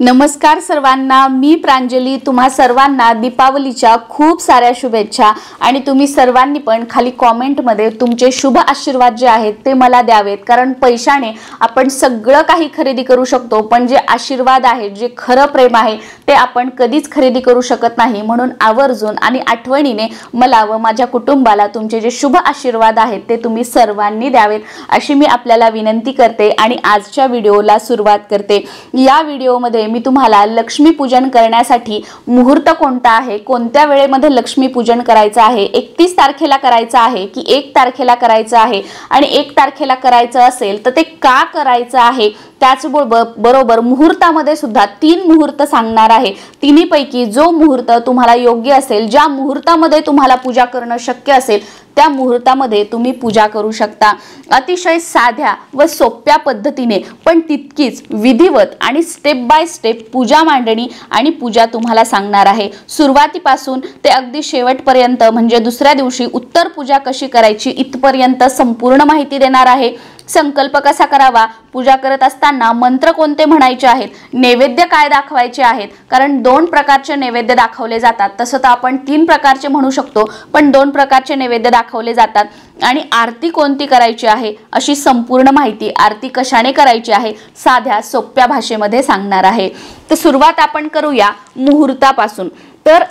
नमस्कार सर्वांना, मी प्रांजली तुम्हा सर्वांना दीपावलीच्या खूप साऱ्या शुभेच्छा। आणि तुम्ही सर्वांनी पण खाली कमेंट मध्ये तुमचे शुभ आशीर्वाद जे आहेत ते मला द्यावेत, कारण पैशाने आपण सगळं काही खरेदी करू शकतो, पण जे आशीर्वाद आहे, जे खरं प्रेम आहे ते आपण कधीच खरेदी करू शकत नाही। म्हणून आवर्जून आणि आठवणीने मला व माझ्या कुटुंबाला तुमचे जे शुभ आशीर्वाद आहेत ते तुम्ही सर्वांनी द्यावेत अशी मी आपल्याला विनंती करते आणि आजच्या व्हिडिओला सुरुवात करते। या व्हिडिओमध्ये मी तुम्हाला लक्ष्मी पूजन करण्यासाठी मुहूर्त कोणता आहे, कोणत्या वेळेमध्ये लक्ष्मी पूजन करायचं आहे, 31 तारखेला करायचं आहे की 1 तारखेला करायचं आहे, आणि 1 तारखेला करायचं असेल तर ते का करायचं आहे, त्याचबरोबर मुहूर्तामध्ये सुद्धा 3 मुहूर्त सांगणार आहे। तिन्हीपैकी जो मुहूर्त तुम्हाला योग्य असेल, ज्या मुहूर्तामध्ये तुम्हाला पूजा करणं शक्य असेल त्या मुहूर्तामध्ये तुम्ही पूजा करू शकता। अतिशय साध्या व सोप्या पद्धतीने पण तितकीच विधिवत आणि स्टेप बाय स्टेप पूजा मांडणी आणि पूजा तुम्हाला सांगणार आहे। सुरुवातीपासून ते अगदी शेवटपर्यंत, म्हणजे दुसऱ्या दिवशी उत्तर पूजा कशी करायची इथपर्यंत संपूर्ण माहिती देणार आहे। संकल्प कसा करावा, पूजा करत असताना मंत्र कोणते म्हणायचे आहेत, नैवेद्य काय दाखवायचे आहेत, कारण 2 प्रकारचे नैवेद्य दाखवले जातात। तसं तर आपण 3 प्रकारचे म्हणू शकतो, पण 2 प्रकारचे नैवेद्य दाखवले जातात। आणि आरती कोणती करायची आहे अशी संपूर्ण माहिती, आरती कशाने करायची आहे साध्या सोप्या भाषेमध्ये सांगणार आहे। तर सुरुवात आपण करूया मुहूर्तापासून। तर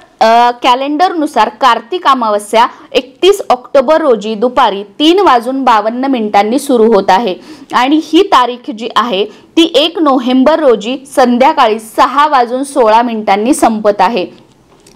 कॅलेंडरनुसार कार्तिक अमावस्या 31 ऑक्टोबर रोजी दुपारी 3:52 सुरू होत आहे, आणि ही तारीख जी आहे ती 1 नोव्हेंबर रोजी संध्याकाळी 6:16 संपत आहे।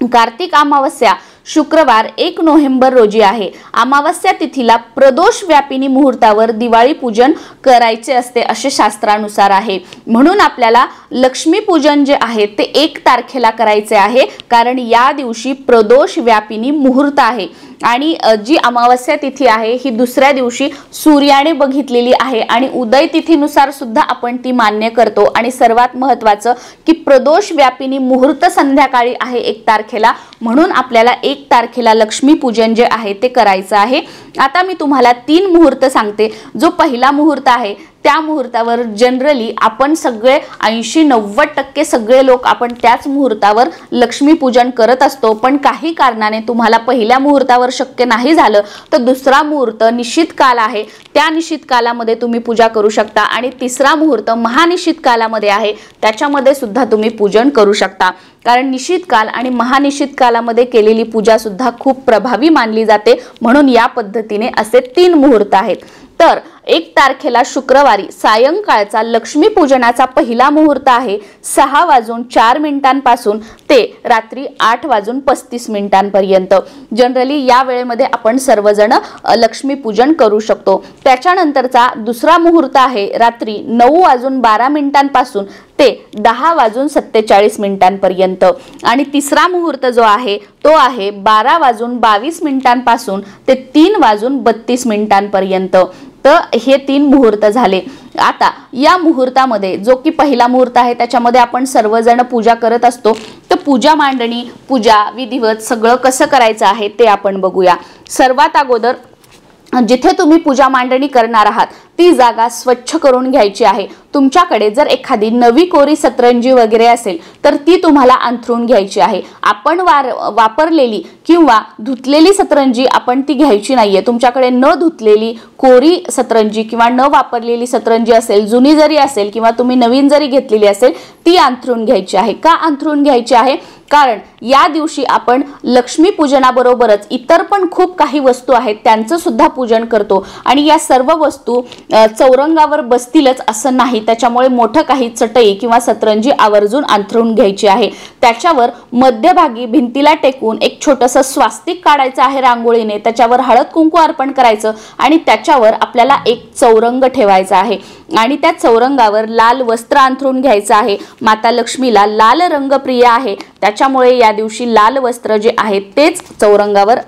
कार्तिक अमावस्या शुक्रवार 1 नोव्हेंबर रोजी आहे। अमावस्या तिथीला प्रदोष व्यापिनी मुहूर्तावर दिवाळी पूजन करायचे असते असे शास्त्रानुसार आहे। म्हणून आपल्याला लक्ष्मी पूजन जे आहे ते 1 तारखेला करायचे आहे, कारण या दिवशी प्रदोष व्यापिनी मुहूर्त आहे। आणि जी अमावस्या तिथी आहे ही दुसऱ्या दिवशी सूर्याने बघितलेली आहे, आणि उदय तिथीनुसार सुद्धा आपण ती मान्य करतो। आणि सर्वात महत्त्वाचं की प्रदोष व्यापिनी मुहूर्त संध्याकाळी आहे 1 तारखेला, म्हणून आपल्याला 1 तारखेला लक्ष्मी पूजन जे आहे ते करायचं आहे। आता मी तुम्हाला 3 मुहूर्त सांगते। जो पहिला मुहूर्त आहे त्या मुहूर्तावर जनरली आपण सगळे 80-90% सगळे लोक आपण त्याच मुहूर्तावर लक्ष्मी पूजन करत असतो, पण काही कारणाने तुम्हाला पहिल्या मुहूर्तावर शक्य नाही झालं तर दुसरा मुहूर्त निश्चित काल आहे, त्या निश्चित कालामध्ये तुम्ही पूजा करू शकता। आणि तिसरा मुहूर्त महानिश्चित कालामध्ये आहे, त्याच्यामध्ये सुद्धा तुम्ही पूजन करू शकता, कारण निश्चित काल आणि महानिश्चित कालामध्ये केलेली पूजा सुद्धा खूप प्रभावी मानली जाते। म्हणून या पद्धतीने असे 3 मुहूर्त आहेत। तर 1 तारखेला शुक्रवारी सायंकाळचा लक्ष्मी पूजनाचा पहिला मुहूर्त आहे 6:04 पासून ते रात्री 8:35 पर्यंत। जनरली या वेळेमध्ये आपण सर्वजण लक्ष्मी पूजन करू शकतो। त्याच्यानंतरचा दुसरा मुहूर्त आहे रात्री 9:12 पासून ते 10:47 पर्यंत। आणि तिसरा मुहूर्त जो आहे तो आहे 12:22 पासून ते 3:32 पर्यंत। तर हे 3 मुहूर्त झाले। आता या मुहूर्तामध्ये जो की पहिला मुहूर्त आहे त्याच्यामध्ये आपण सर्वजण पूजा करत असतो, तर पूजा मांडणी, पूजा विधिवत सगळं कसं करायचं आहे ते आपण बघूया। सर्वात अगोदर जिथे तुम्ही पूजा मांडणी करणार आहात ती जागा स्वच्छ करून घ्यायची आहे। तुमच्याकडे जर एखादी नवी कोरी सतरंजी वगैरे असेल तर ती तुम्हाला अंथरून घ्यायची आहे। आपण वापरलेली किंवा धुतलेली सतरंजी आपण ती घ्यायची नाहीये। तुमच्याकडे न धुतलेली कोरी सतरंजी किंवा न वापरलेली सतरंजी असेल, जुनी जरी असेल किंवा तुम्ही नवीन जरी घेतलेली असेल, ती अंथरून घ्यायची आहे। का अंथरून घ्यायची आहे? कारण या दिवशी आपण लक्ष्मी पूजनाबरोबरच इतर पण खूप काही वस्तू आहेत त्यांचं सुद्धा पूजन करतो, आणि या सर्व वस्तू चौरंगावर बसतीलच असं नाही, त्याच्यामुळे मोठं काही चटई किंवा सतरंजी आवर्जून अंथरून घ्यायची आहे। त्याच्यावर मध्यभागी भिंतीला टेकून एक छोटंसं स्वास्तिक काढायचं आहे रांगोळीने, त्याच्यावर हळद कुंकू अर्पण करायचं, आणि त्याच्यावर आपल्याला एक चौरंग ठेवायचा आहे, आणि त्या चौरंगावर लाल वस्त्र अंथरून घ्यायचं आहे। माता लक्ष्मीला लाल रंग प्रिय आहे, त्याच्यामुळे या दिवशी लाल वस्त्र जे आहे तेच चौरंगावर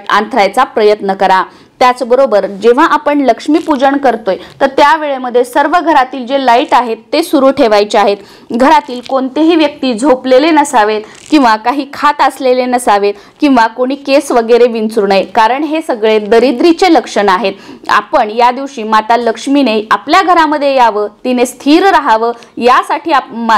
अंथरायचा प्रयत्न करा। त्याचबरोबर जेव्हा आपण लक्ष्मी पूजन करतोय तर त्या वेळेमध्ये सर्व घरातील जे लाईट आहेत ते सुरू ठेवायचे आहेत. घरातील कोणतेही व्यक्ती झोपलेले नसावेत किंवा काही खात असलेले नसावेत किंवा कोणी केस वगैरे विंचरू नये, कारण हे सगळे दरिद्रीचे लक्षण आहेत. आपण या दिवशी माता लक्ष्मीने आपल्या घरामध्ये यावं, तिने स्थिर राहावं यासाठी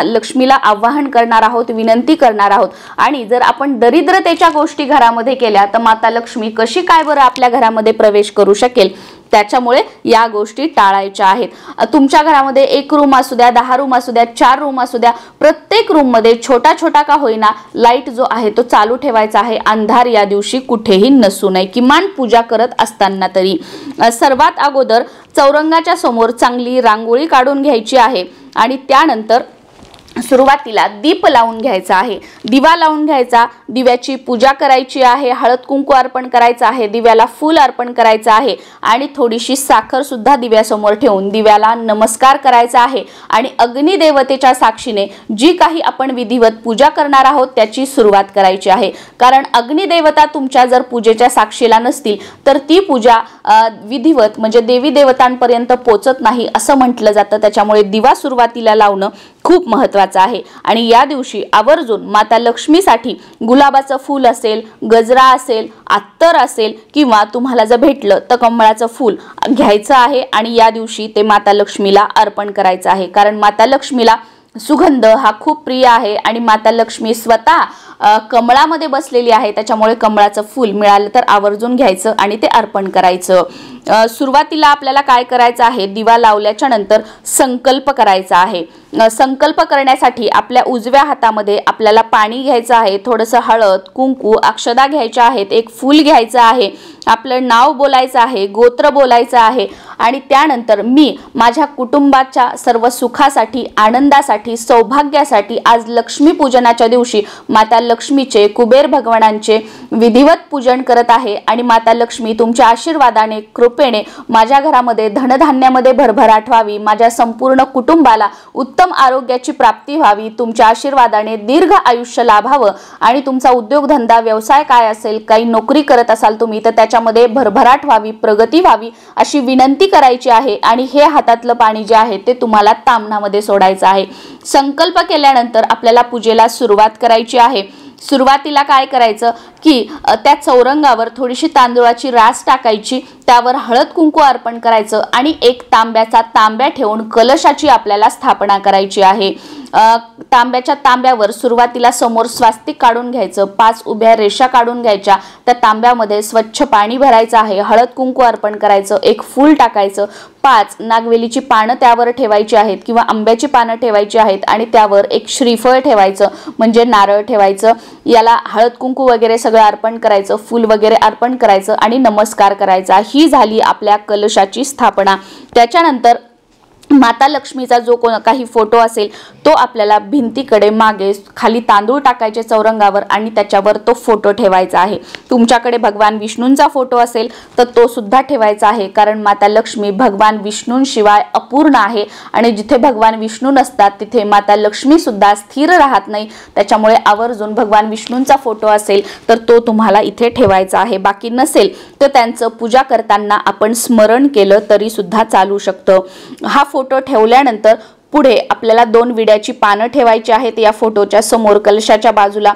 लक्ष्मीला आवाहन करणार आहोत, विनंती करणार आहोत. आणि जर आपण दरिद्रतेच्या गोष्टी घरामध्ये केल्या तर माता लक्ष्मी कशी काय बरं आपल्या घरामध्ये प्रवेश करू शकेल. त्याच्यामुळे या गोष्टी टाळायच्या आहेत. तुमच्या घरामध्ये 1 रूम असू द्या, 10 रूम असू द्या, 4 रूम असू द्या, प्रत्येक रूम मध्ये छोटा छोटा का होईना लाईट जो आहे तो चालू ठेवायचा आहे. अंधार या दिवशी कुठेही नसू नये, किमान पूजा करत असताना तरी. सर्वात अगोदर चौरंगाच्या समोर चांगली रांगोळी काढून घ्यायची आहे आणि त्यानंतर सुरुवातीला दीप लावून घ्यायचा आहे, दिवा लावून घ्यायचा, दिव्याची पूजा करायची आहे, हळद कुंकू अर्पण करायचं आहे, दिव्याला फूल अर्पण करायचं आहे आणि थोडीशी साखर सुद्धा दिव्यासमोर ठेवून दिव्याला नमस्कार करायचा आहे. आणि अग्निदेवतेच्या साक्षीने जी काही आपण विधिवत पूजा करणार आहोत त्याची सुरुवात करायची आहे. कारण अग्निदेवता तुमच्या जर पूजेच्या साक्षीला नसतील तर ती पूजा विधिवत म्हणजे देवी देवतांपर्यंत पोचत नाही असं म्हटलं जातं. त्याच्यामुळे दिवा सुरुवातीला लावणं खूप महत्त्वाचं आहे. आणि या दिवशी आवर्जून माता लक्ष्मीसाठी गुलाबाचं फूल असेल, गजरा असेल, अत्तर असेल किंवा तुम्हाला जर भेटलं तर कमळाचं फूल घ्यायचं आहे आणि या दिवशी ते माता लक्ष्मीला अर्पण करायचं आहे. कारण माता लक्ष्मीला सुगंध हा खूप प्रिय आहे आणि माता लक्ष्मी स्वतः कमळामध्ये बसलेली आहे. त्याच्यामुळे कमळाचं फूल मिळालं तर आवर्जून घ्यायचं आणि ते अर्पण करायचं. सुरुवातीला आपल्याला काय करायचं आहे, दिवा लावल्याच्या नंतर संकल्प करायचा आहे. संकल्प करण्यासाठी आपल्या उजव्या हातामध्ये आपल्याला पाणी घ्यायचं आहे, थोडंसं हळद कुंकू अक्षदा घ्यायच्या आहेत, एक फूल घ्यायचं आहे, आपलं नाव बोलायचं आहे, गोत्र बोलायचं आहे आणि त्यानंतर मी माझ्या कुटुंबाच्या सर्व सुखासाठी, आनंदासाठी, सौभाग्यासाठी आज लक्ष्मी पूजनाच्या दिवशी माता लक्ष्मीचे, कुबेर भगवानांचे विधिवत पूजन करत आहे आणि माता लक्ष्मी तुमच्या आशीर्वादाने, कृपेने माझ्या घरामध्ये धनधान्यामध्ये भरभराट व्हावी, माझ्या संपूर्ण कुटुंबाला उत्तम आरोग्याची प्राप्ती व्हावी, तुमच्या आशीर्वादाने दीर्घ आयुष्य लाभावं आणि तुमचा उद्योगधंदा व्यवसाय काय असेल, काही नोकरी करत असाल तुम्ही तर त्याच्यामध्ये भरभराट व्हावी, प्रगती व्हावी अशी विनंती करायची आहे. आणि हे हातातलं पाणी जे आहे ते तुम्हाला ताम्हणामध्ये सोडायचं आहे. संकल्प केल्यानंतर आपल्याला पूजेला सुरुवात करायची आहे. सुरुवातीला काय करायचं की त्या चौरंगावर थोडीशी तांदूळाची रास टाकायची, त्यावर हळद कुंकू अर्पण करायचं आणि एक तांब्याचा तांब्या ठेवून कलशाची आपल्याला स्थापना करायची आहे. तांब्याच्या तांब्यावर सुरुवातीला समोर स्वास्तिक काढून घ्यायचं, 5 उभ्या रेषा काढून घ्यायच्या, त्या तांब्यामध्ये स्वच्छ पाणी भरायचं आहे, हळद कुंकू अर्पण करायचं, एक फूल टाकायचं, 5 नागवेलीची पानं त्यावर ठेवायची आहेत किंवा आंब्याची पानं ठेवायची आहेत आणि त्यावर एक श्रीफळ ठेवायचं म्हणजे नारळ ठेवायचं. याला हळद कुंकू वगैरे सगळं अर्पण करायचं, फूल वगैरे अर्पण करायचं आणि नमस्कार करायचा. ही झाली आपल्या कलशाची स्थापना. त्याच्यानंतर माता लक्ष्मीचा जो काही फोटो असेल तो आपल्याला भिंतीकडे मागे खाली तांदूळ टाकायचे चौरंगावर आणि त्याच्यावर तो फोटो ठेवायचा आहे. तुमच्याकडे भगवान विष्णूंचा फोटो असेल तर तो सुद्धा ठेवायचा आहे. कारण माता लक्ष्मी भगवान विष्णूंशिवाय अपूर्ण आहे आणि जिथे भगवान विष्णू नसतात तिथे माता लक्ष्मी सुद्धा स्थिर राहत नाही. त्याच्यामुळे आवर्जून भगवान विष्णूंचा फोटो असेल तर तो तुम्हाला इथे ठेवायचा आहे. बाकी नसेल तर त्यांचं पूजा करताना आपण स्मरण केलं तरी सुद्धा चालू शकतं. हा फोटो ठेवल्यानंतर पुढे आपल्याला 2 विड्याची पानं ठेवायची आहेत. या फोटोच्या समोर कलशाच्या बाजूला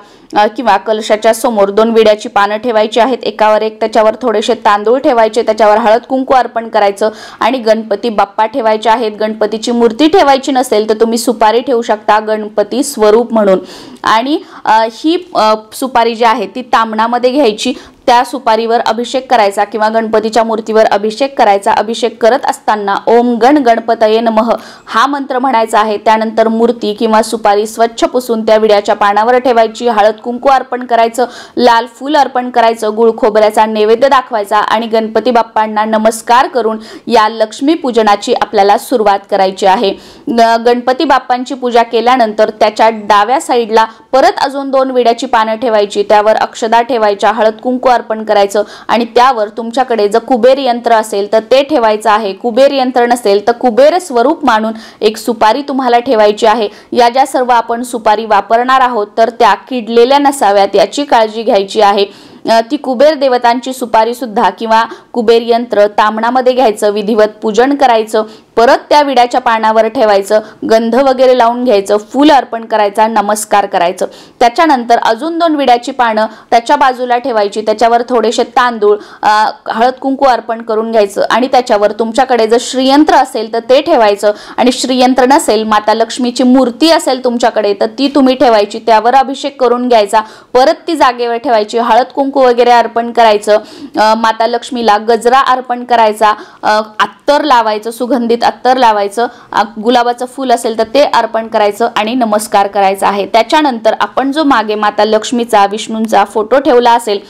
किंवा कलशाच्या समोर 2 विड्याची पानं ठेवायची आहेत, एकावर एक. त्याच्यावर थोडेसे तांदूळ ठेवायचे, त्याच्यावर हळद कुंकू अर्पण करायचं आणि गणपती बाप्पा ठेवायचे आहेत. गणपतीची मूर्ती ठेवायची नसेल तर तुम्ही सुपारी ठेवू शकता गणपती स्वरूप म्हणून. आणि ही सुपारी जी आहे ती ताम्हणामध्ये घ्यायची, त्या सुपारीवर अभिषेक करायचा किंवा गणपतीच्या मूर्तीवर अभिषेक करायचा. अभिषेक करत असताना ओम गण गणपतये नमः हा मंत्र म्हणायचा आहे. त्यानंतर मूर्ती किंवा सुपारी स्वच्छ पुसून त्या विड्याच्या पानावर ठेवायची, हळद कुंकू अर्पण करायचं, लाल फूल अर्पण करायचं, गुळ खोबऱ्याचा नैवेद्य दाखवायचा आणि गणपती बाप्पांना नमस्कार करून या लक्ष्मी पूजनाची आपल्याला सुरुवात करायची आहे. गणपती बाप्पांची पूजा केल्यानंतर त्याच्या डाव्या साईडला परत अजून 2 विड्याची पानं ठेवायची, त्यावर अक्षदा ठेवायच्या, हळद कुंकू अर्पण करायचं आणि त्यावर तुमच्याकडे जर कुबेर यंत्र असेल तर ते ठेवायचं आहे. कुबेर यंत्र नसेल तर कुबेर स्वरूप मानून एक सुपारी तुम्हाला ठेवायची आहे. या ज्या सर्व आपण सुपारी वापरणार आहोत तर त्या किडलेल्या नसाव्यात याची काळजी घ्यायची आहे. ती कुबेर देवतांची सुपारी सुद्धा किंवा कुबेर यंत्र तामणामध्ये घ्यायचं, विधिवत पूजन करायचं, परत त्या विड्याच्या पानावर ठेवायचं, गंध वगैरे लावून घ्यायचं, फूल अर्पण करायचा, नमस्कार करायचं। त्याच्यानंतर अजून 2 विड्याची पानं त्याच्या बाजूला ठेवायची, त्याच्यावर थोडेसे तांदूळ हळद कुंकू अर्पण करून घ्यायचं आणि त्याच्यावर तुमच्याकडे जर श्रीयंत्र असेल तर ते ठेवायचं आणि श्रीयंत्र नसेल, माता लक्ष्मीची मूर्ती असेल तुमच्याकडे तर ती तुम्ही ठेवायची, त्यावर अभिषेक करून घ्यायचा, परत ती जागेवर ठेवायची, हळद कुंकू वगैरे अर्पण करायचं, माता लक्ष्मीला गजरा अर्पण करायचा, अत्तर लावायचं, सुगंधित अत्तर लावायचं, गुलाबाचं फूल असेल तर ते अर्पण करायचं आणि नमस्कार करायचा आहे। त्याच्यानंतर आपण जो मागे माता लक्ष्मीचा विष्णूंचा फोटो ठेवला असेल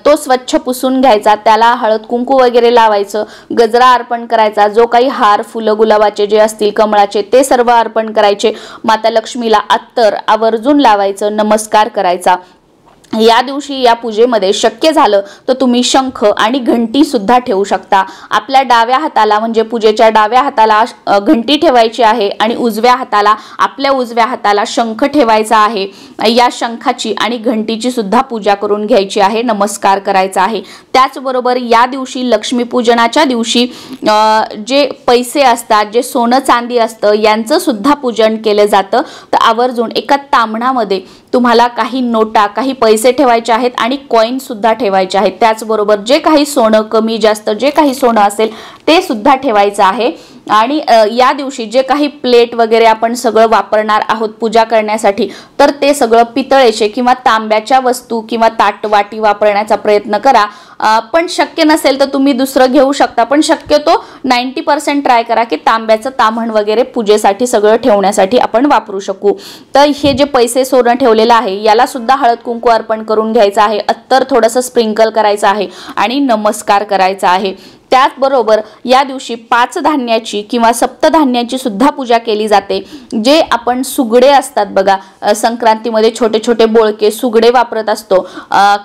तो स्वच्छ पुसून घ्यायचा, त्याला हळद कुंकू वगैरे लावायचं, गजरा अर्पण करायचा, जो काही हार फुलं गुलाबाचे जे असतील कमळाचे ते सर्व अर्पण करायचे, माता लक्ष्मीला अत्तर आवर्जून लावायचं, नमस्कार करायचा। या दिवशी या पूजेमध्ये शक्य झालं तर तुम्ही शंख आणि घंटी सुद्धा ठेवू शकता। आपल्या डाव्या हाताला म्हणजे पूजेच्या डाव्या हाताला घंटी ठेवायची आहे आणि आपल्या उजव्या हाताला शंख ठेवायचा आहे। या शंखाची आणि घंटीची सुद्धा पूजा करून घ्यायची आहे, नमस्कार करायचा आहे। त्याचबरोबर या दिवशी लक्ष्मी पूजनाच्या दिवशी जे पैसे असतात, जे सोनं चांदी असतं यांचं सुद्धा पूजन केलं जातं। तर आवर्जून एका तामणामध्ये तुम्हाला काही नोटा, काही पैसे ठेवायचे आहेत आणि कॉइन सुद्धा ठेवायचे आहेत। त्याचबरोबर जे काही सोनं कमी जास्त जे काही सोनं असेल ते सुद्धा ठेवायचं आहे। आणि या दिवशी जे काही प्लेट वगैरे आपण सगळं वापरणार आहोत पूजा करण्यासाठी तर ते सगळं पितळेचे किंवा तांब्याच्या वस्तू किंवा ताट वाटी वापरण्याचा प्रयत्न करा। पण शक्य नसेल तर तुम्ही दुसरं घेऊ शकता, पण शक्यतो 90% ट्राय करा की तांब्याचं ताम्हण वगैरे पूजेसाठी सगळं ठेवण्यासाठी आपण वापरू शकू। तर हे जे पैसे सोनं ठेवलेलं आहे याला सुद्धा हळद कुंकू अर्पण करून घ्यायचं आहे, अत्तर थोडंसं स्प्रिंकल करायचं आहे आणि नमस्कार करायचा आहे। त्याचबरोबर या दिवशी 5 धान्याची किंवा सप्तधान्याची सुद्धा पूजा केली जाते। जे आपण सुगडे असतात बघा, संक्रांतीमध्ये छोटे छोटे बोळके सुगडे वापरत असतो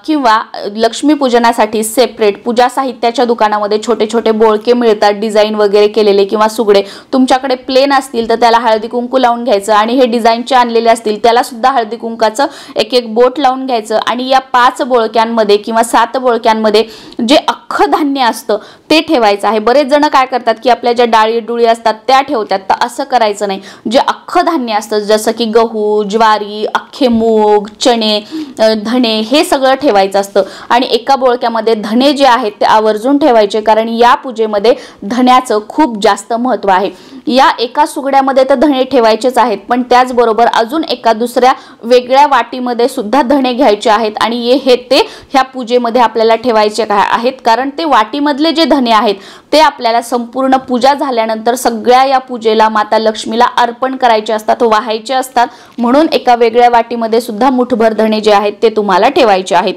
किंवा लक्ष्मी पूजनासाठी सेपरेट पूजा साहित्याच्या दुकानामध्ये छोटे छोटे बोळके मिळतात डिझाईन वगैरे केलेले, किंवा सुगडे तुमच्याकडे प्लेन असतील तर त्याला हळदी कुंकू लावून घ्यायचं आणि हे डिझाईनचे आणलेले असतील त्याला सुद्धा हळदी कुंकाचं एक एक बोट लावून घ्यायचं आणि या 5 बोळक्यांमध्ये किंवा 7 बोळक्यांमध्ये जे अख्खं धान्य असतं ते ठेवायचं आहे। बरेच जण काय करतात की आपल्या ज्या डाळी डुळी असतात त्या ठेवतात, तर असं करायचं नाही। जे अख्खं धान्य असतं जसं की गहू, ज्वारी, अख्खे मूग, चणे, धणे हे सगळं ठेवायचं असतं आणि एका बोळक्यामध्ये धणे जे आहेत ते आवर्जून ठेवायचे, कारण या पूजेमध्ये धण्याचं खूप जास्त महत्त्व आहे। या एका सुगड्यामध्ये तर धणे ठेवायचेच आहेत, पण त्याचबरोबर अजून एका दुसऱ्या वेगळ्या वाटीमध्ये सुद्धा धणे घ्यायचे आहेत आणि ते ह्या पूजेमध्ये आपल्याला ठेवायचे आहेत, कारण ते वाटीमधले जे धणे आहेत ते आपल्याला संपूर्ण पूजा झाल्यानंतर सगळ्या या पूजेला माता लक्ष्मीला अर्पण करायचे असतात, वाहायचे असतात, म्हणून एका वेगळ्या वाटीमध्ये सुद्धा मुठभर धणे जे आहेत ते तुम्हाला ठेवायचे आहेत।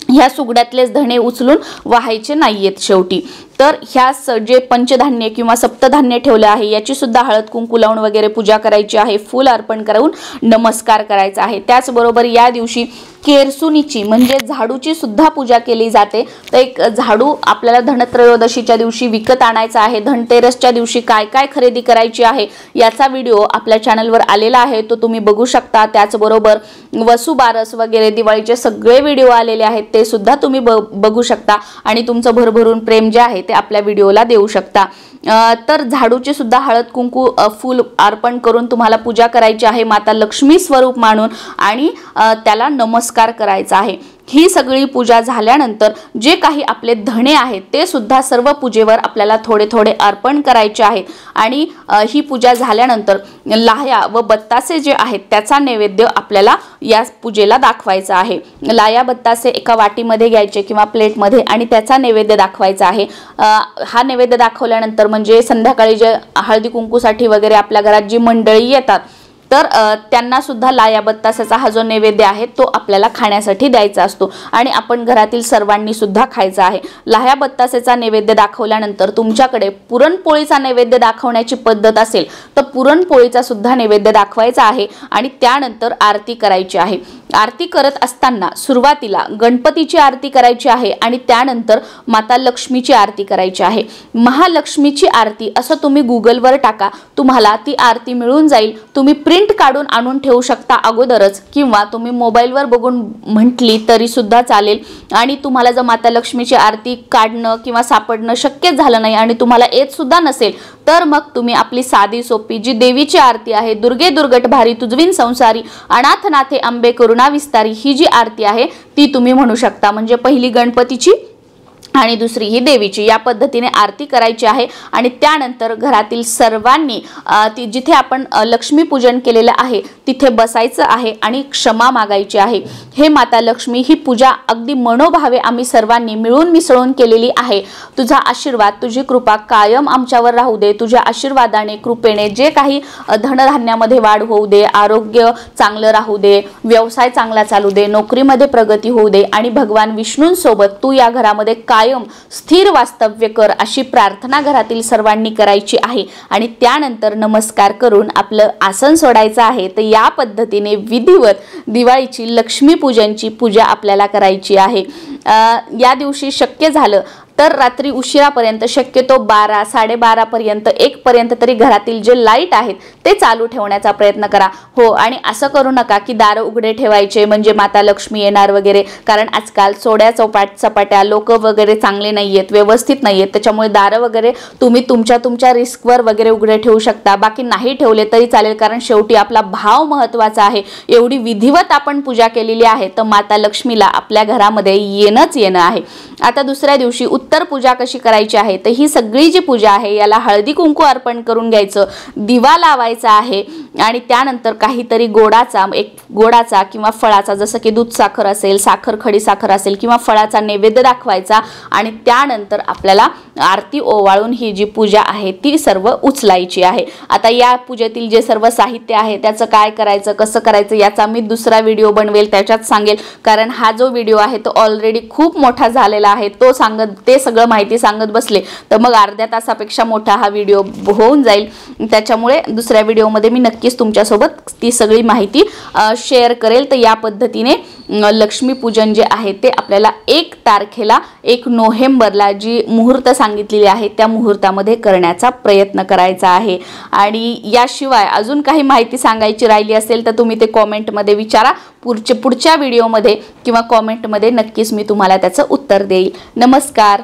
ह्या सुगड्यातलेच धणे उचलून वाहायचे नाहीयेत शेवटी। तर ह्या जे पंचधान्य किंवा सप्तधान्य ठेवले आहे याची सुद्धा हळद कुंकू लावून वगैरे पूजा करायची आहे, फूल अर्पण करून नमस्कार करायचा आहे। त्याचबरोबर या दिवशी केरसुनीची म्हणजे झाडूची सुद्धा पूजा केली जाते। तर एक झाडू आपल्याला धनत्रयोदशीच्या दिवशी विकत आणायचा आहे, धनतेरसच्या दिवशी काय काय खरेदी करायची आहे याचा व्हिडिओ आपल्या चॅनलवर आलेला आहे, तो तुम्ही बघू शकता। त्याचबरोबर वसुबारस वगैरे दिवाळीचे सगळे व्हिडिओ आलेले आहेत ते सुद्धा तुम्ही बघू शकता आणि तुमचं भरभरून प्रेम जे आहे ते आपल्या व्हिडिओला देऊ शकता। तर झाडूची सुद्धा हळद कुंकू फूल अर्पण करून तुम्हाला पूजा करायची आहे माता लक्ष्मी स्वरूप मानून आणि त्याला नमस्कार करायचा आहे। ही सगळी पूजा झाल्यानंतर जे काही आपले धणे आहेत ते सुद्धा सर्व पूजेवर आपल्याला थोडे थोडे अर्पण करायचे आहेत आणि ही पूजा झाल्यानंतर लाह्या व बत्तासे जे आहेत त्याचा नैवेद्य आपल्याला या पूजेला दाखवायचा आहे। लाह्या बत्तासे एका वाटीमध्ये घ्यायचे किंवा प्लेटमध्ये आणि त्याचा नैवेद्य दाखवायचा आहे। हा नैवेद्य दाखवल्यानंतर म्हणजे संध्याकाळी जे हळदी कुंकूसाठी वगैरे आपल्या घरात जी मंडळी येतात तर त्यांना सुद्धा लाह्या बत्तासाचा हा जो नैवेद्य आहे तो आपल्याला खाण्यासाठी द्यायचा असतो आणि आपण घरातील सर्वांनी सुद्धा खायचा आहे। लाह्या बत्तासेचा नैवेद्य दाखवल्यानंतर तुमच्याकडे पुरणपोळीचा नैवेद्य दाखवण्याची पद्धत असेल तर पुरणपोळीचा सुद्धा नैवेद्य दाखवायचा आहे आणि त्यानंतर आरती करायची आहे। आरती करत असताना सुरुवातीला गणपतीची आरती करायची आहे आणि त्यानंतर माता लक्ष्मीची आरती करायची आहे। महालक्ष्मीची आरती असं तुम्ही गुगलवर टाका, तुम्हाला ती आरती मिळून जाईल। तुम्ही प्रिंट काढून आणून ठेवू शकता अगोदरच, किंवा तुम्ही मोबाईलवर बघून म्हटली तरी सुद्धा चालेल। आणि तुम्हाला जर माता लक्ष्मीची आरती काढणं किंवा सापडणं शक्य झालं नाही आणि तुम्हाला येत सुद्धा नसेल, तर मग तुम्ही आपली साधी सोपी जी देवीची आरती आहे, दुर्गे दुर्गट भारी तुझविन संसारी अनाथ नाथे अंबे करुणा विस्तारी, ही जी आरती आहे ती तुम्ही म्हणू शकता। म्हणजे पहिली गणपतीची आणि दुसरी ही देवीची, या पद्धतीने आरती करायची आहे। आणि त्यानंतर घरातील सर्वांनी जिथे आपण लक्ष्मी पूजन केलेलं आहे तिथे बसायचं आहे आणि क्षमा मागायची आहे। हे माता लक्ष्मी, ही पूजा अगदी मनोभावे आम्ही सर्वांनी मिळून मिसळून केलेली आहे। तुझा आशीर्वाद, तुझी कृपा कायम आमच्यावर राहू दे। तुझ्या आशीर्वादाने कृपेने जे काही धनधान्यामध्ये वाढ होऊ दे, आरोग्य चांगलं राहू दे, व्यवसाय चांगला चालू दे, नोकरीमध्ये प्रगती होऊ दे आणि भगवान विष्णूंसोबत तू या घरामध्ये कायम स्थिर वास्तव्य कर, अशी प्रार्थना घरातील सर्वांनी करायची आहे। आणि त्यानंतर नमस्कार करून आपलं आसन सोडायचं आहे। तर या पद्धतीने विधिवत दिवाळीची लक्ष्मी पूजनची पूजा आपल्याला करायची आहे। या दिवशी शक्य झालं तर रात्री उशिरापर्यंत, शक्यतो 12, 12:30 पर्यंत, 1 पर्यंत तरी घरातील जे लाईट आहेत ते चालू ठेवण्याचा प्रयत्न करा। हो, आणि असं करू नका की दार उघडे ठेवायचे म्हणजे माता लक्ष्मी येणार वगैरे, कारण आजकाल चोड्या चपाट्या लोक वगैरे चांगले नाहीयेत, व्यवस्थित नाहीयेत, त्याच्यामुळे दार वगैरे तुम्ही तुमच्या रिस्कवर वगैरे उघडे ठेवू शकता। बाकी नाही ठेवले तरी चालेल, कारण शेवटी आपला भाव महत्त्वाचा आहे। एवढी विधिवत आपण पूजा केलेली आहे तर माता लक्ष्मीला आपल्या घरामध्ये येणं आहे। आता दुसऱ्या दिवशी उत्तर पूजा कशी करायची आहे, तर ही सगळी जी पूजा आहे याला हळदी कुंकू अर्पण करून घ्यायचं, दिवा लावायचा आहे आणि त्यानंतर काहीतरी गोडाचा किंवा फळाचा, जसं की दूध साखर असेल, साखर खडी साखर असेल किंवा फळाचा नैवेद्य दाखवायचा आणि त्यानंतर आपल्याला आरती ओवाळून ही जी पूजा आहे ती सर्व उचलायची आहे। आता या पूजेतील जे सर्व साहित्य आहे त्याचं काय करायचं, कसं करायचं याचा मी दुसरा व्हिडिओ बनवेल, त्याच्यात सांगेल, कारण हा जो व्हिडिओ आहे तो ऑलरेडी खूप मोठा झालेला आहे। ते सगळं माहिती सांगत बसले तर मग अर्ध्या तासापेक्षा मोठा हा व्हिडिओ होऊन जाईल। त्याच्यामुळे दुसऱ्या व्हिडिओमध्ये मी नक्कीच तुमच्यासोबत ती सगळी माहिती शेअर करेल। तर या पद्धतीने लक्ष्मी पूजन जे आहे ते आपल्याला 1 तारखेला 1 नोव्हेंबरला जी मुहूर्त सांगितलेली आहे त्या मुहूर्तामध्ये करण्याचा प्रयत्न करायचा आहे। आणि याशिवाय अजून काही माहिती सांगायची राहिली असेल तर तुम्ही ते कॉमेंटमध्ये विचारा, पुढच्या व्हिडिओमध्ये किंवा कॉमेंटमध्ये नक्कीच मी तुम्हाला त्याचं उत्तर देईल। नमस्कार।